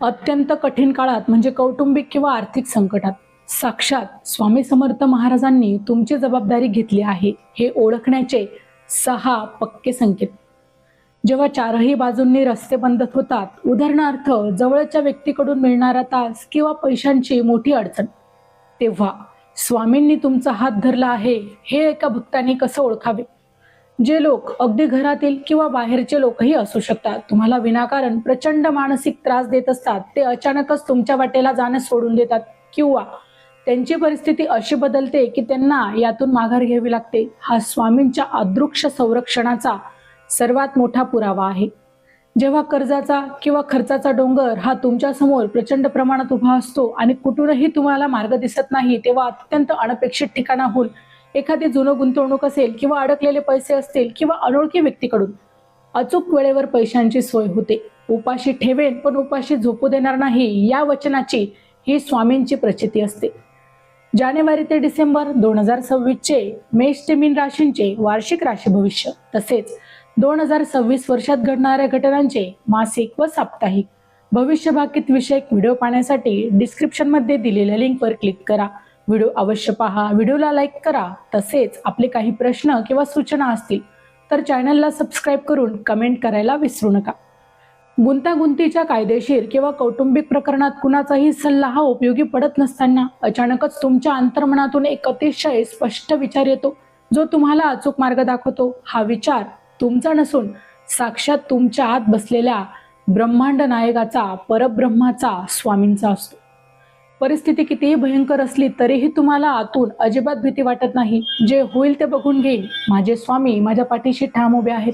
अत्यंत कठीण काळात म्हणजे कौटुंबिक किंवा आर्थिक संकटात साक्षात स्वामी समर्थ महाराजांनी तुमची जबाबदारी घेतली आहे हे ओळखण्याचे 6 पक्के संकेत. जेव्हा चारही बाजूंनी रस्ते बंद होतात, उदाहरणार्थ जवळच्या व्यक्तीकडून मिळणारा तास किंवा पैशांची मोठी अडचण, तेव्हा स्वामींनी तुमचा हात धरला आहे हे एका भक्ताने कसं ओळखावे? जे लोक अगदी घरातील किंवा बाहेरचे लोकही असू शकतात, तुम्हाला विनाकारण प्रचंड मानसिक त्रास देत असतात, ते अचानकच तुमच्या वाटेला जाणं सोडून देतात किंवा त्यांची परिस्थिती अशी बदलते की त्यांना यातून माघार घ्यावी लागते, हा स्वामींच्या अदृश्य संरक्षणाचा सर्वात मोठा पुरावा आहे. जेव्हा कर्जाचा किंवा खर्चाचा डोंगर हा तुमच्या समोर प्रचंड प्रमाणात उभा असतो आणि कुठूनही तुम्हाला मार्ग दिसत नाही, तेव्हा अत्यंत अनपेक्षित ठिकाणाहून एखादी जुनं गुंतवणूक असेल किंवा अडकलेले पैसे असतील किंवा अनोळखी व्यक्तीकडून अचूक वेळेवर पैशांची सोय होते. उपाशी ठेवेन पण उपाशी झोपू देणार नाही या वचनाची ही स्वामींची प्रचिती असते. जानेवारी ते डिसेंबर 2026 चे मेष ते मीन राशींचे वार्षिक राशी भविष्य तसेच 2026 वर्षात घडणाऱ्या घटनांचे मासिक व साप्ताहिक भविष्य भाकीत विषयक व्हिडिओ पाहण्यासाठी डिस्क्रिप्शन मध्ये दिलेल्या लिंकवर क्लिक करा. व्हिडिओ अवश्य पहा, व्हिडिओला लाईक करा. तसेच आपले काही प्रश्न किंवा सूचना असतील तर चॅनलला सबस्क्राईब करून कमेंट करायला विसरू नका. गुंतागुंतीच्या कायदेशीर किंवा कौटुंबिक प्रकरणात कुणाचाही सल्ला हा उपयोगी पडत नसताना अचानकच तुमच्या अंतर्मनातून एक अतिशय स्पष्ट विचार येतो जो तुम्हाला अचूक मार्ग दाखवतो. हा विचार तुमचा नसून साक्षात तुमच्या आत बसलेल्या ब्रह्मांड नायकाचा, परब्रह्माचा, स्वामींचा असतो. परिस्थिती कितीही भयंकर असली तरीही तुम्हाला आतून अजिबात भीती वाटत नाही. जे होईल ते बघून घेईल, माझे स्वामी माझ्या पाठीशी ठाम उभे आहेत.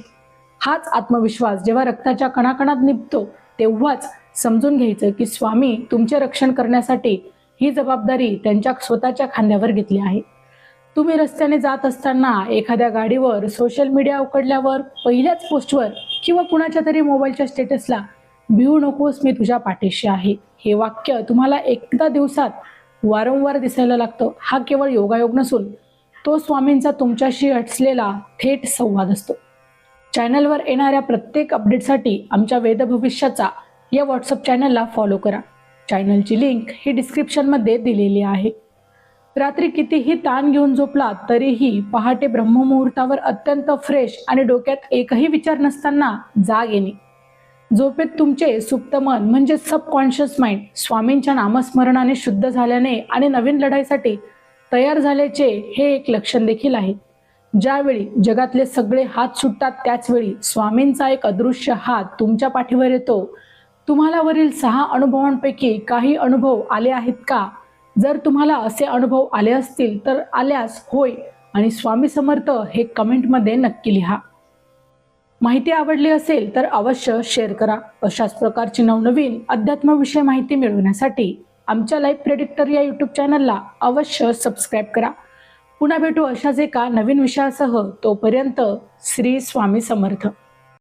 हाच आत्मविश्वास जेव्हा रक्ताच्या कणाकणात निघतो तेव्हाच समजून घ्यायचं की स्वामी तुमचे रक्षण करण्यासाठी ही जबाबदारी त्यांच्या स्वतःच्या खांद्यावर घेतली आहे. तुम्ही रस्त्याने जात असताना, एखाद्या गाडीवर, सोशल मीडिया उघडल्यावर, पहिल्याच पोस्टवर किंवा कुणाच्या तरी मोबाईलच्या स्टेटसला भिवू नकोस मी तुझ्या पाठीशी आहे हे वाक्य तुम्हाला एकदा दिवसात वारंवार दिसायला लागतं. हा केवळ योगायोग नसून तो स्वामींचा तुमच्याशी असलेला थेट संवाद असतो. चॅनलवर येणाऱ्या प्रत्येक अपडेटसाठी आमच्या वेद भविष्याचा या व्हॉट्सअप चॅनलला फॉलो करा. चॅनलची लिंक ही डिस्क्रिप्शनमध्ये दिलेली आहे. रात्री कितीही ताण घेऊन झोपला तरीही पहाटे ब्रह्ममुहूर्तावर अत्यंत फ्रेश आणि डोक्यात एकही विचार नसताना जाग येणे, झोपेत तुमचे सुप्त मन म्हणजे सबकॉन्शियस माइंड स्वामींच्या नामस्मरणाने शुद्ध झाल्याने आणि नवीन लढाईसाठी तयार झाल्याचे हे एक लक्षण देखील आहे. ज्यावेळी जगातले सगळे हात सुटतात त्याच वेळी स्वामींचा एक अदृश्य हात तुमच्या पाठीवर येतो. तुम्हाला वरील 6 अनुभवांपैकी काही अनुभव आले आहेत का? जर तुम्हाला असे अनुभव आले असतील तर आल्यास होय आणि स्वामी समर्थ हे कमेंटमध्ये नक्की लिहा. माहिती आवडली असेल तर अवश्य शेअर करा. अशाच प्रकारची नवनवीन अध्यात्मविषयी माहिती मिळवण्यासाठी आमच्या लाईफ प्रेडिक्टर या यूट्यूब चॅनलला अवश्य सबस्क्राईब करा. पुन्हा भेटू अशाच एका नवीन विषयासह. तोपर्यंत श्री स्वामी समर्थ.